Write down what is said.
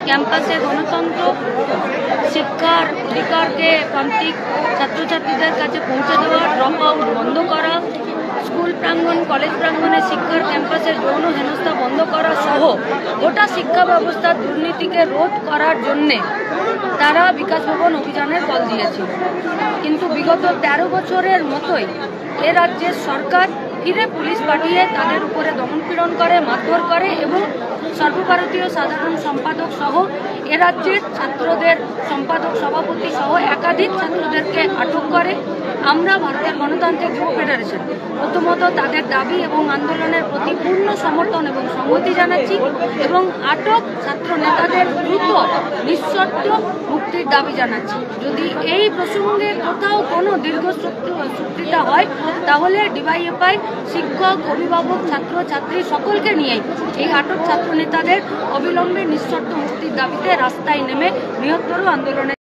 ক্যাম্পাসে গণতন্ত্র শিক্ষার অধিকারকে প্রান্তিক ছাত্রছাত্রীদের কাছে পৌঁছে দেওয়া, ড্রপ আউট বন্ধ করা, স্কুল প্রাঙ্গণ কলেজ প্রাঙ্গণে শিক্ষার ক্যাম্পাসে যৌন হেনস্থা বন্ধ করা সহ গোটা শিক্ষা ব্যবস্থার দুর্নীতিকে রোধ করার জন্যে তারা বিকাশ ভবন অভিযানের কল দিয়েছিল। কিন্তু বিগত 13 বছরের মতোই এ রাজ্যের সরকার ফিরে পুলিশ পাঠিয়ে তাদের উপরে দমনপীড়ন করে, মারধর করে এবং সর্বভারতীয় সাধারণ সম্পাদক সহ এ রাজ্যের ছাত্রদের সম্পাদক সভাপতি সহ একাধিক ছাত্রদেরকে আটক করে। আমরা ভারতের গণতান্ত্রিক যুব ফেডারেশন প্রথমত তাদের দাবি এবং আন্দোলনের প্রতি পূর্ণ সমর্থন এবং সংহতি জানাচ্ছি এবং আটক ছাত্র নেতাদের দ্রুত নিঃশর্ত মুক্তির দাবি জানাচ্ছি। যদি এই প্রসঙ্গে কোথাও কোনো দীর্ঘসূত্রিতা হয় তাহলে ডিওয়াইএফআই শিক্ষক, অভিভাবক, ছাত্র ছাত্রী সকলকে নিয়েই এই আটক ছাত্র নেতাদের অবিলম্বে নিঃশর্ত মুক্তির দাবিতে রাস্তায় নেমে বৃহত্তর আন্দোলনে